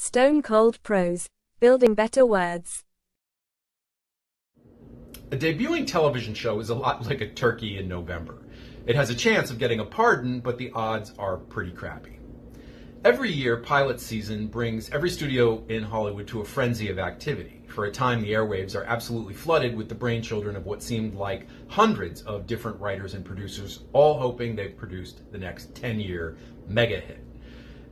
Stone Cold Prose, building better words. A debuting television show is a lot like a turkey in November. It has a chance of getting a pardon, but the odds are pretty crappy. Every year, pilot season brings every studio in Hollywood to a frenzy of activity. For a time, the airwaves are absolutely flooded with the brainchildren of what seemed like hundreds of different writers and producers, all hoping they've produced the next 10-year mega hit.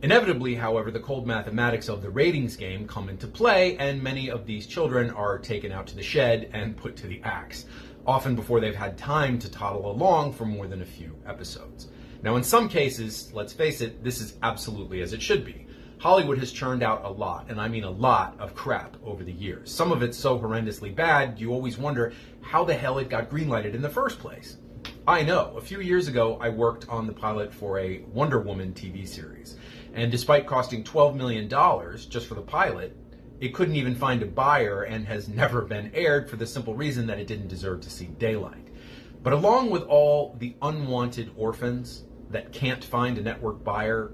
Inevitably, however, the cold mathematics of the ratings game come into play, and many of these children are taken out to the shed and put to the axe, often before they've had time to toddle along for more than a few episodes. Now, in some cases, let's face it, this is absolutely as it should be. Hollywood has churned out a lot, and I mean a lot, of crap over the years. Some of it's so horrendously bad, you always wonder how the hell it got greenlighted in the first place. I know, a few years ago, I worked on the pilot for a Wonder Woman TV series. And despite costing $12 million just for the pilot, it couldn't even find a buyer and has never been aired for the simple reason that it didn't deserve to see daylight. But along with all the unwanted orphans that can't find a network buyer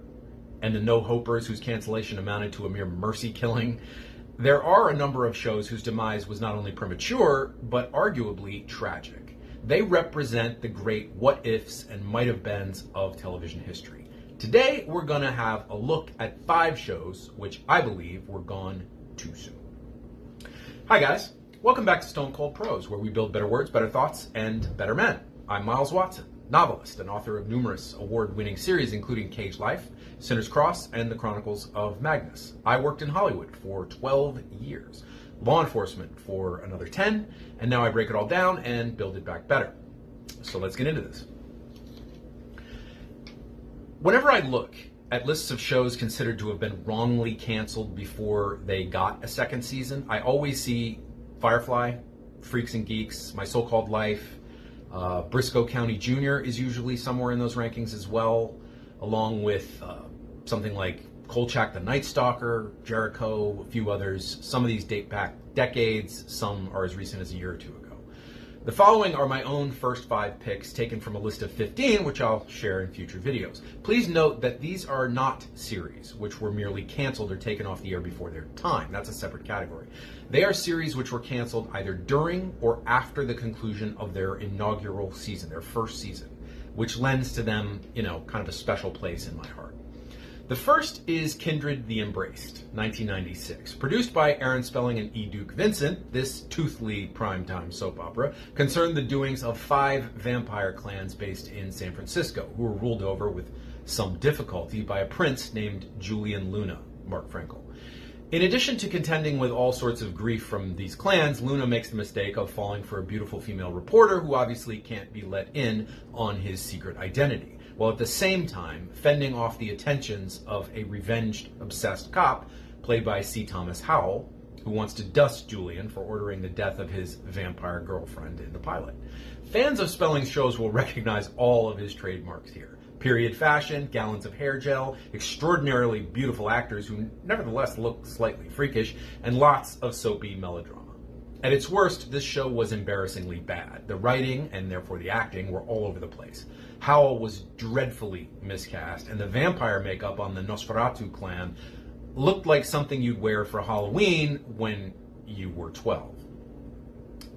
and the no-hopers whose cancellation amounted to a mere mercy killing, there are a number of shows whose demise was not only premature, but arguably tragic. They represent the great what-ifs and might-have-beens of television history. Today, we're going to have a look at 5 shows which I believe were gone too soon. Hi guys, welcome back to Stone Cold Prose, where we build better words, better thoughts, and better men. I'm Miles Watson, novelist and author of numerous award-winning series including Cage Life, Sinner's Cross, and The Chronicles of Magnus. I worked in Hollywood for 12 years, law enforcement for another 10, and now I break it all down and build it back better. So let's get into this. Whenever I look at lists of shows considered to have been wrongly canceled before they got a second season, I always see Firefly, Freaks and Geeks, My So-Called Life, Briscoe County Jr. is usually somewhere in those rankings as well, along with something like Kolchak the Night Stalker, Jericho, a few others. Some of these date back decades, some are as recent as a year or two ago. The following are my own first 5 picks taken from a list of 15, which I'll share in future videos. Please note that these are not series which were merely canceled or taken off the air before their time. That's a separate category. They are series which were canceled either during or after the conclusion of their inaugural season, their first season, which lends to them, kind of a special place in my heart. The first is Kindred the Embraced, 1996. Produced by Aaron Spelling and E. Duke Vincent, this toothly primetime soap opera concerned the doings of 5 vampire clans based in San Francisco, who were ruled over with some difficulty by a prince named Julian Luna, Mark Frankel. In addition to contending with all sorts of grief from these clans, Luna makes the mistake of falling for a beautiful female reporter who obviously can't be let in on his secret identity, while at the same time fending off the attentions of a revenged, obsessed cop played by C. Thomas Howell, who wants to dust Julian for ordering the death of his vampire girlfriend in the pilot. Fans of Spelling's shows will recognize all of his trademarks here. Period fashion, gallons of hair gel, extraordinarily beautiful actors who nevertheless look slightly freakish, and lots of soapy melodrama. At its worst, this show was embarrassingly bad. The writing, and therefore the acting, were all over the place. Howell was dreadfully miscast, and the vampire makeup on the Nosferatu clan looked like something you'd wear for Halloween when you were 12.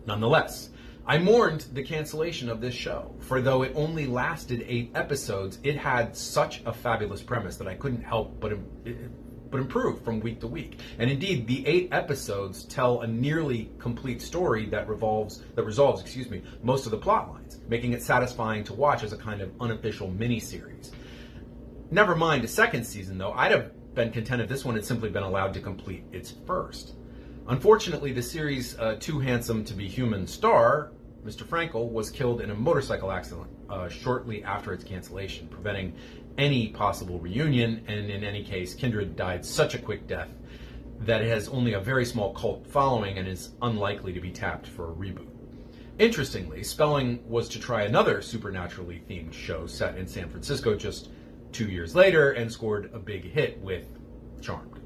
Nonetheless, I mourned the cancellation of this show, for though it only lasted 8 episodes, it had such a fabulous premise that I couldn't help but improve from week to week. And indeed, the 8 episodes tell a nearly complete story that resolves most of the plot lines, making it satisfying to watch as a kind of unofficial mini-series. Never mind a second season, though. I'd have been content if this one had simply been allowed to complete its first. Unfortunately, the series' too handsome to be human star, Mr. Frankel, was killed in a motorcycle accident shortly after its cancellation, preventing any possible reunion, and in any case, Kindred died such a quick death that it has only a very small cult following and is unlikely to be tapped for a reboot. Interestingly, Spelling was to try another supernaturally themed show set in San Francisco just 2 years later and scored a big hit with Charmed.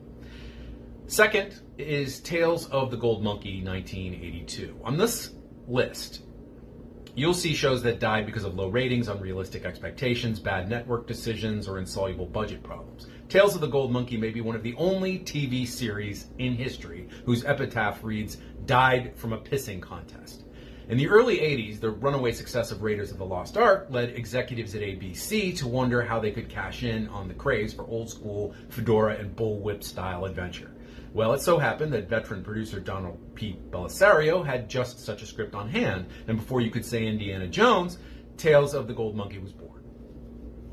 Second is Tales of the Gold Monkey, 1982. On this list, you'll see shows that died because of low ratings, unrealistic expectations, bad network decisions, or insoluble budget problems. Tales of the Gold Monkey may be one of the only TV series in history whose epitaph reads, "Died from a pissing contest." In the early 80s, the runaway success of Raiders of the Lost Ark led executives at ABC to wonder how they could cash in on the craze for old-school fedora and bullwhip-style adventure. Well, it so happened that veteran producer Donald P. Belisario had just such a script on hand, and before you could say Indiana Jones, Tales of the Gold Monkey was born.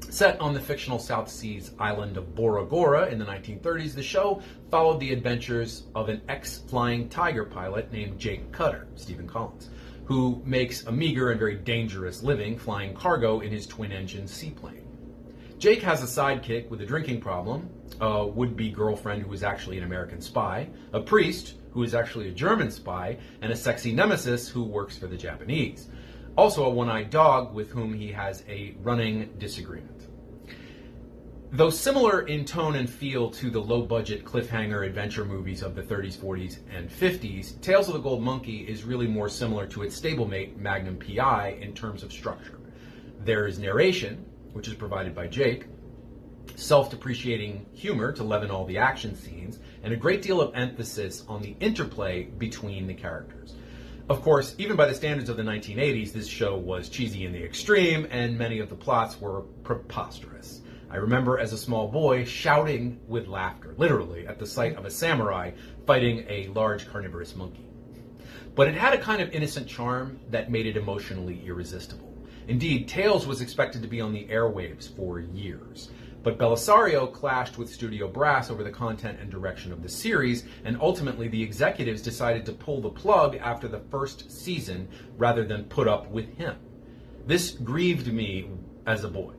Set on the fictional South Seas island of Bora Bora in the 1930s, the show followed the adventures of an ex-Flying Tiger pilot named Jake Cutter, Stephen Collins, who makes a meager and very dangerous living flying cargo in his twin-engine seaplane. Jake has a sidekick with a drinking problem, a would-be girlfriend who is actually an American spy, a priest who is actually a German spy, and a sexy nemesis who works for the Japanese. Also a one-eyed dog with whom he has a running disagreement. Though similar in tone and feel to the low-budget cliffhanger adventure movies of the 30s, 40s, and 50s, Tales of the Gold Monkey is really more similar to its stablemate, Magnum P.I., in terms of structure. There is narration, which is provided by Jake, self-depreciating humor to leaven all the action scenes, and a great deal of emphasis on the interplay between the characters. Of course, even by the standards of the 1980s, this show was cheesy in the extreme, and many of the plots were preposterous. I remember as a small boy shouting with laughter, literally, at the sight of a samurai fighting a large carnivorous monkey. But it had a kind of innocent charm that made it emotionally irresistible. Indeed, Tales was expected to be on the airwaves for years. But Belisario clashed with studio brass over the content and direction of the series, and ultimately the executives decided to pull the plug after the first season rather than put up with him. This grieved me as a boy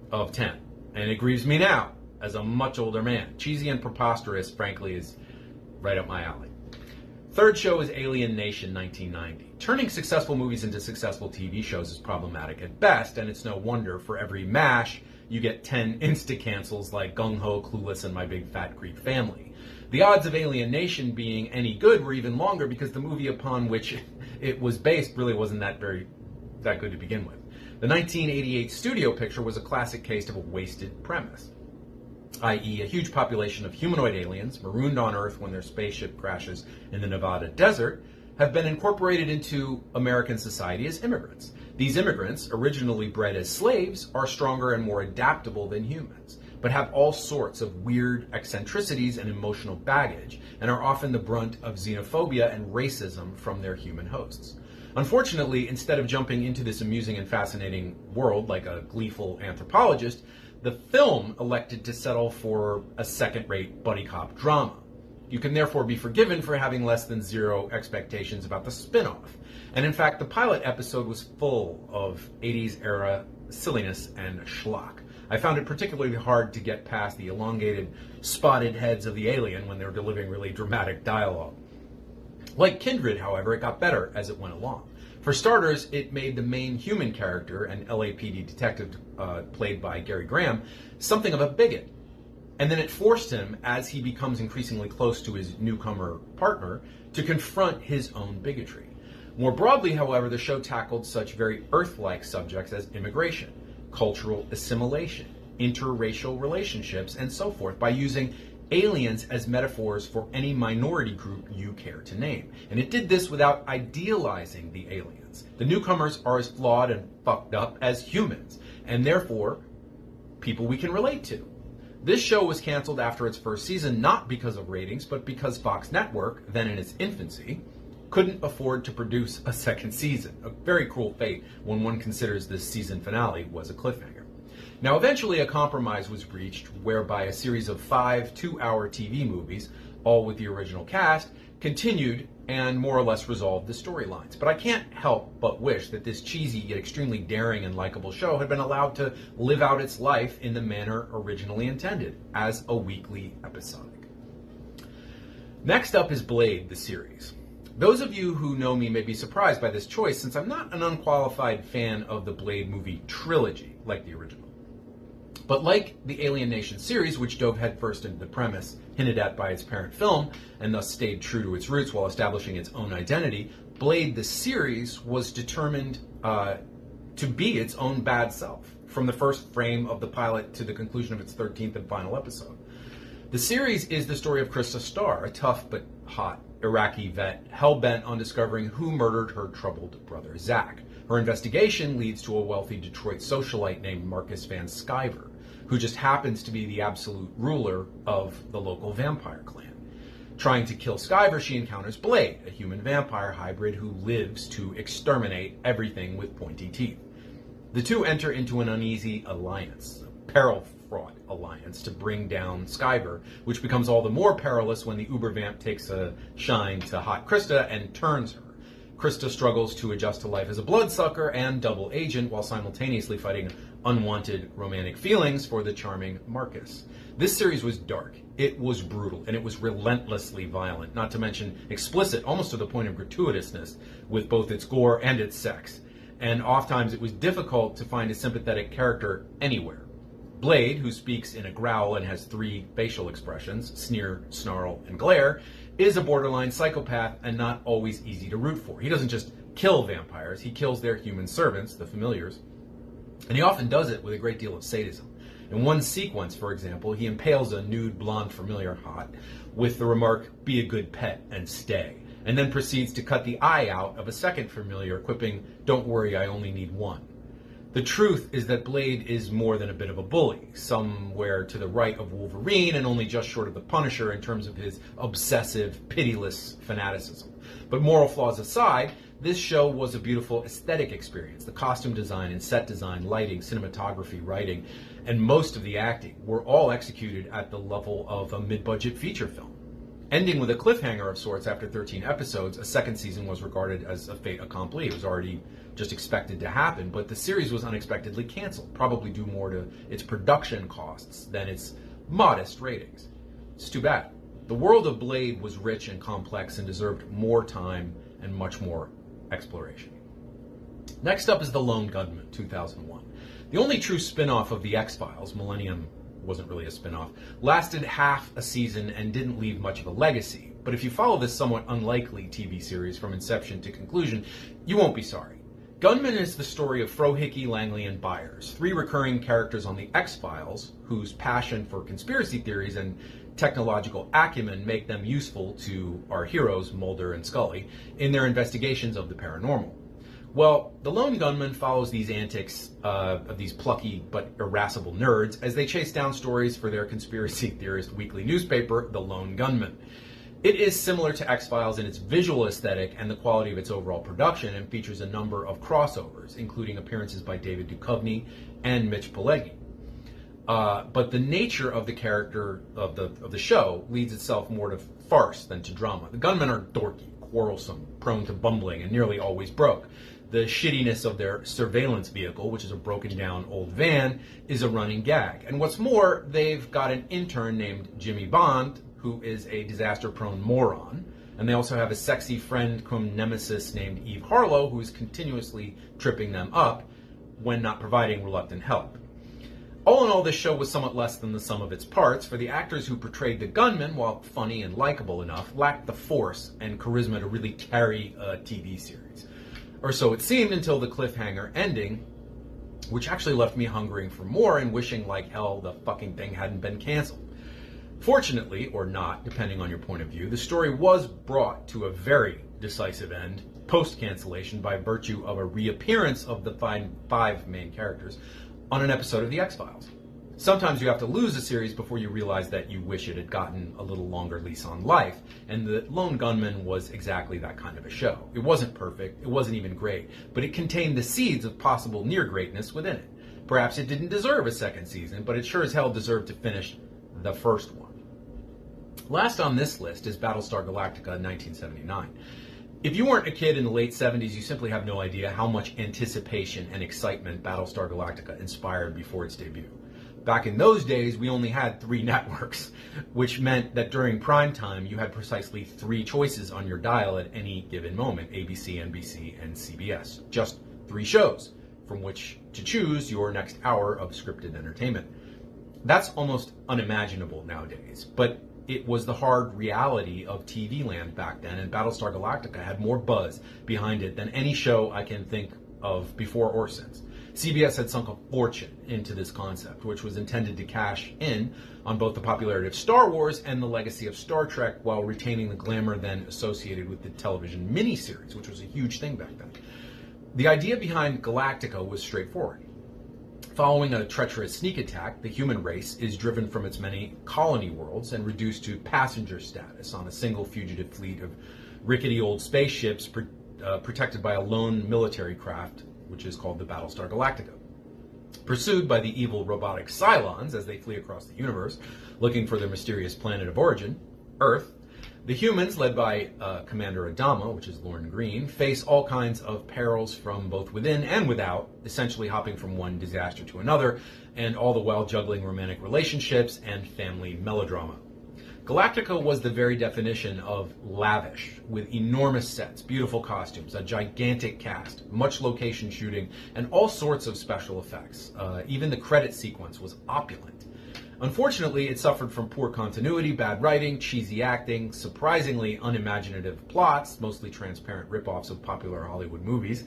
of 10. And it grieves me now, as a much older man. Cheesy and preposterous, frankly, is right up my alley. Third show is Alien Nation 1990. Turning successful movies into successful TV shows is problematic at best, and it's no wonder for every MASH, you get 10 insta-cancels like Gung Ho, Clueless, and My Big Fat Greek Family. The odds of Alien Nation being any good were even longer because the movie upon which it was based really wasn't that good to begin with. The 1988 studio picture was a classic case of a wasted premise, i.e. a huge population of humanoid aliens marooned on Earth when their spaceship crashes in the Nevada desert have been incorporated into American society as immigrants. These immigrants, originally bred as slaves, are stronger and more adaptable than humans, but have all sorts of weird eccentricities and emotional baggage, and are often the brunt of xenophobia and racism from their human hosts. Unfortunately, instead of jumping into this amusing and fascinating world like a gleeful anthropologist, the film elected to settle for a second-rate buddy cop drama. You can therefore be forgiven for having less than zero expectations about the spin-off. And in fact, the pilot episode was full of 80s-era silliness and schlock. I found it particularly hard to get past the elongated, spotted heads of the alien when they were delivering really dramatic dialogue. Like Kindred, however, it got better as it went along. For starters, it made the main human character, an LAPD detective played by Gary Graham, something of a bigot. And then it forced him, as he becomes increasingly close to his newcomer partner, to confront his own bigotry. More broadly, however, the show tackled such very Earth-like subjects as immigration, cultural assimilation, interracial relationships, and so forth, by using aliens as metaphors for any minority group you care to name. And it did this without idealizing the aliens. The newcomers are as flawed and fucked up as humans, and therefore people we can relate to. This show was canceled after its first season, not because of ratings, but because Fox Network, then in its infancy, couldn't afford to produce a second season. A very cruel fate when one considers this season finale was a cliffhanger. Now, eventually a compromise was reached whereby a series of 5 two-hour TV movies, all with the original cast, continued and more or less resolved the storylines. But I can't help but wish that this cheesy yet extremely daring and likable show had been allowed to live out its life in the manner originally intended, as a weekly episodic. Next up is Blade, the series. Those of you who know me may be surprised by this choice, since I'm not an unqualified fan of the Blade movie trilogy, like the original. But like the Alien Nation series, which dove headfirst into the premise hinted at by its parent film, and thus stayed true to its roots while establishing its own identity, Blade the series was determined to be its own bad self, from the first frame of the pilot to the conclusion of its 13th and final episode. The series is the story of Krista Starr, a tough but hot Iraqi vet hell-bent on discovering who murdered her troubled brother Zach. Her investigation leads to a wealthy Detroit socialite named Marcus Van Sciver, who just happens to be the absolute ruler of the local vampire clan. Trying to kill Sciver, she encounters Blade, a human-vampire hybrid who lives to exterminate everything with pointy teeth. The two enter into an uneasy alliance, a peril-fraught alliance, to bring down Sciver, which becomes all the more perilous when the uber-vamp takes a shine to hot Krista and turns her. Krista struggles to adjust to life as a bloodsucker and double agent while simultaneously fighting unwanted romantic feelings for the charming Marcus. This series was dark, it was brutal, and it was relentlessly violent, not to mention explicit, almost to the point of gratuitousness, with both its gore and its sex. And oftentimes it was difficult to find a sympathetic character anywhere. Blade, who speaks in a growl and has 3 facial expressions, sneer, snarl, and glare, is a borderline psychopath and not always easy to root for. He doesn't just kill vampires, he kills their human servants, the familiars, and he often does it with a great deal of sadism. In one sequence, for example, he impales a nude blonde familiar hot with the remark, "Be a good pet and stay," and then proceeds to cut the eye out of a second familiar, quipping, "Don't worry, I only need one." The truth is that Blade is more than a bit of a bully, somewhere to the right of Wolverine and only just short of the Punisher in terms of his obsessive, pitiless fanaticism. But moral flaws aside, this show was a beautiful aesthetic experience. The costume design and set design, lighting, cinematography, writing, and most of the acting were all executed at the level of a mid-budget feature film. Ending with a cliffhanger of sorts after 13 episodes, a second season was regarded as a fait accompli. It was already just expected to happen, but the series was unexpectedly canceled, probably due more to its production costs than its modest ratings. It's too bad. The world of Blade was rich and complex and deserved more time and much more exploration. Next up is The Lone Gunmen, 2001. The only true spin-off of The X-Files, Millennium wasn't really a spin-off, lasted half a season and didn't leave much of a legacy. But if you follow this somewhat unlikely TV series from inception to conclusion, you won't be sorry. Gunmen is the story of Frohickey, Langley, and Byers, 3 recurring characters on The X-Files whose passion for conspiracy theories and technological acumen make them useful to our heroes, Mulder and Scully, in their investigations of the paranormal. Well, The Lone Gunmen follows these antics of these plucky but irascible nerds as they chase down stories for their conspiracy theorist weekly newspaper, The Lone Gunmen. It is similar to X-Files in its visual aesthetic and the quality of its overall production, and features a number of crossovers, including appearances by David Duchovny and Mitch Pileggi. But the nature of the character of the show leads itself more to farce than to drama. The gunmen are dorky, quarrelsome, prone to bumbling, and nearly always broke. The shittiness of their surveillance vehicle, which is a broken down old van, is a running gag. And what's more, they've got an intern named Jimmy Bond, who is a disaster-prone moron. And they also have a sexy friend cum nemesis named Eve Harlow, who is continuously tripping them up when not providing reluctant help. All in all, this show was somewhat less than the sum of its parts, for the actors who portrayed the gunmen, while funny and likable enough, lacked the force and charisma to really carry a TV series. Or so it seemed until the cliffhanger ending, which actually left me hungering for more and wishing like hell the fucking thing hadn't been canceled. Fortunately, or not, depending on your point of view, the story was brought to a very decisive end post-cancellation by virtue of a reappearance of the 5 main characters on an episode of The X-Files. Sometimes you have to lose a series before you realize that you wish it had gotten a little longer lease on life, and The Lone Gunmen was exactly that kind of a show. It wasn't perfect, it wasn't even great, but it contained the seeds of possible near greatness within it. Perhaps it didn't deserve a second season, but it sure as hell deserved to finish the first one. Last on this list is Battlestar Galactica 1979. If you weren't a kid in the late 70s, you simply have no idea how much anticipation and excitement Battlestar Galactica inspired before its debut. Back in those days, we only had 3 networks, which meant that during prime time, you had precisely 3 choices on your dial at any given moment: ABC, NBC, and CBS. Just 3 shows from which to choose your next hour of scripted entertainment. That's almost unimaginable nowadays, but it was the hard reality of TV land back then, and Battlestar Galactica had more buzz behind it than any show I can think of before or since. CBS had sunk a fortune into this concept, which was intended to cash in on both the popularity of Star Wars and the legacy of Star Trek while retaining the glamour then associated with the television miniseries, which was a huge thing back then. The idea behind Galactica was straightforward. Following a treacherous sneak attack, the human race is driven from its many colony worlds and reduced to passenger status on a single fugitive fleet of rickety old spaceships protected by a lone military craft, which is called the Battlestar Galactica. Pursued by the evil robotic Cylons as they flee across the universe, looking for their mysterious planet of origin, Earth, the humans, led by Commander Adama, which is Lorne Greene, face all kinds of perils from both within and without, essentially hopping from one disaster to another, and all the while juggling romantic relationships and family melodrama. Galactica was the very definition of lavish, with enormous sets, beautiful costumes, a gigantic cast, much location shooting, and all sorts of special effects. Even the credit sequence was opulent. Unfortunately, it suffered from poor continuity, bad writing, cheesy acting, surprisingly unimaginative plots, mostly transparent ripoffs of popular Hollywood movies,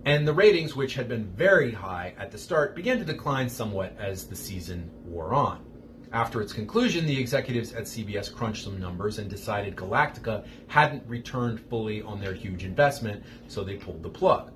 and the ratings, which had been very high at the start, began to decline somewhat as the season wore on. After its conclusion, the executives at CBS crunched some numbers and decided Galactica hadn't returned fully on their huge investment, so they pulled the plug.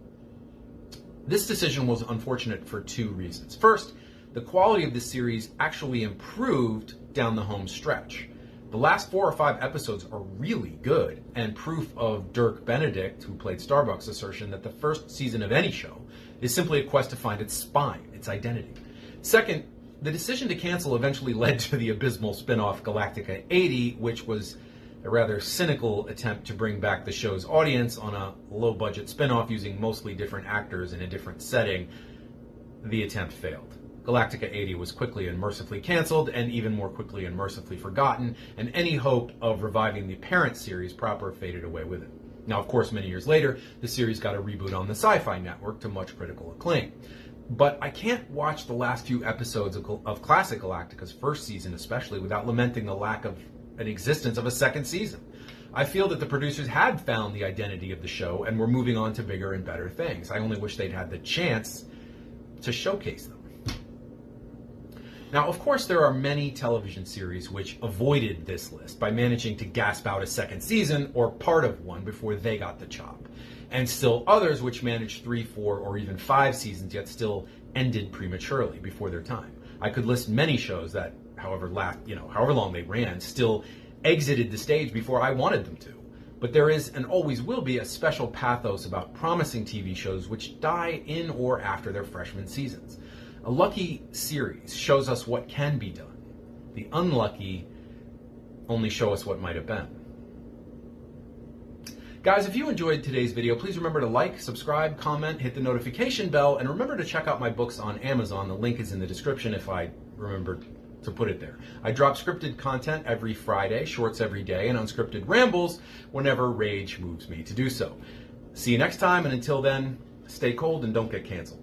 This decision was unfortunate for two reasons. First, the quality of the series actually improved down the home stretch. The last 4 or 5 episodes are really good, and proof of Dirk Benedict, who played Starbuck's, assertion that the first season of any show is simply a quest to find its spine, its identity. Second, the decision to cancel eventually led to the abysmal spin-off Galactica 80, which was a rather cynical attempt to bring back the show's audience on a low-budget spin-off using mostly different actors in a different setting. The attempt failed. Galactica 80 was quickly and mercifully canceled, and even more quickly and mercifully forgotten, and any hope of reviving the parent series proper faded away with it. Now, of course, many years later, the series got a reboot on the Sci-Fi Network to much critical acclaim. But I can't watch the last few episodes of classic Galactica's first season especially without lamenting the lack of an existence of a second season. I feel that the producers had found the identity of the show and were moving on to bigger and better things. I only wish they'd had the chance to showcase them. Now, of course, there are many television series which avoided this list by managing to gasp out a second season or part of one before they got the chop. And still others which managed 3, 4, or even 5 seasons yet still ended prematurely before their time. I could list many shows that, however long they ran, still exited the stage before I wanted them to. But there is and always will be a special pathos about promising TV shows which die in or after their freshman seasons. A lucky series shows us what can be done. The unlucky only show us what might have been. Guys, if you enjoyed today's video, please remember to like, subscribe, comment, hit the notification bell, and remember to check out my books on Amazon. The link is in the description if I remember to put it there. I drop scripted content every Friday, shorts every day, and unscripted rambles whenever rage moves me to do so. See you next time, and until then, stay cold and don't get canceled.